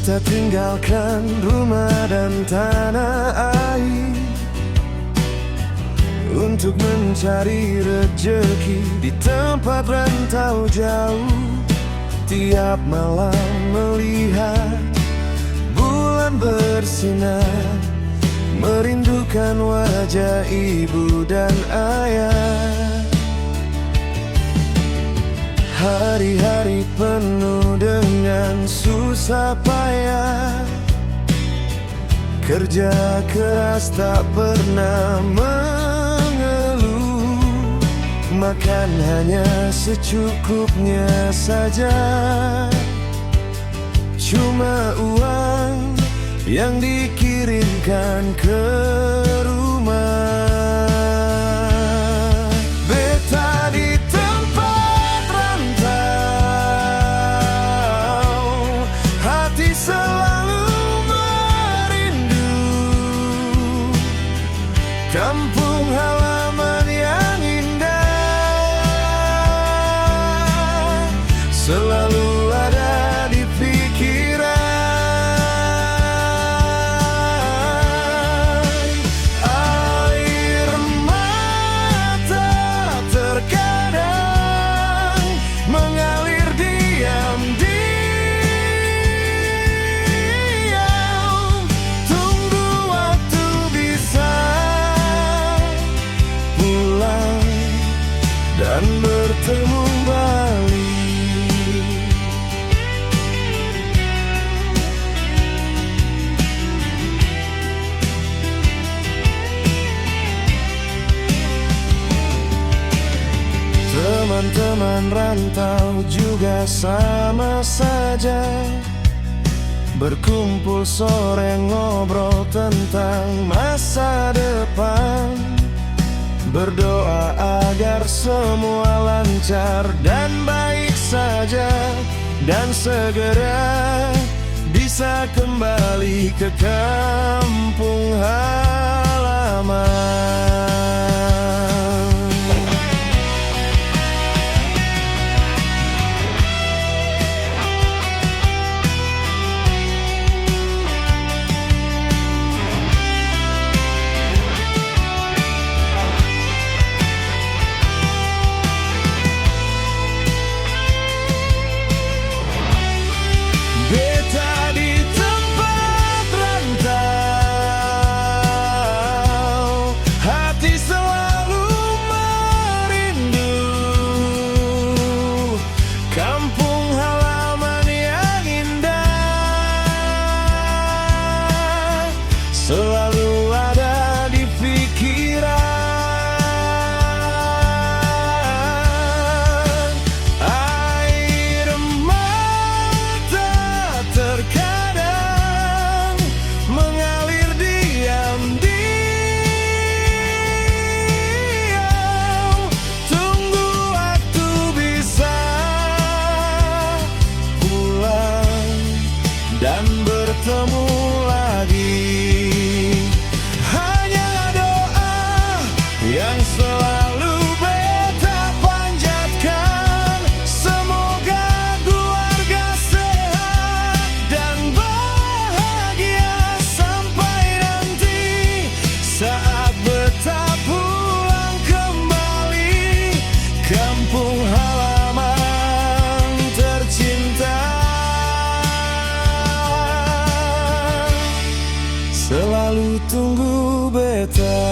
Beta tinggalkan rumah dan tanah air untuk mencari rejeki di tempat rantau jauh. Tiap malam melihat bulan bersinar, merindukan wajah ibu dan ayah. Hari-hari penuh dengan susah payah, kerja keras tak pernah mengeluh, makan hanya secukupnya saja. Cuma uang yang dikirimkan ke rumah. Beta di tempat rantau, hati selalu merindu kampung halaman yang indah, selalu ada di pikiran. Air mata terkadang mengalir diam-diam. Tunggu waktu bisa pulang dan bertemu kembali. Teman-teman rantau juga sama saja, berkumpul sore ngobrol tentang masa depan, berdoa agar semua lancar dan baik saja, dan segera bisa kembali ke kampung halaman. Beta di tempat rantau, hati selalu merindu kampung halaman yang indah, selalu ada di pikiran. Air mata terkadang mengalir diam-diam. Tunggu waktu bisa pulang dan bertemu lagi. Hanya doa yang selalu beta panjatkan, semoga keluarga sehat dan bahagia sampai nanti saat beta pulang kembali kampung halaman tercinta. Selalu tunggu beta.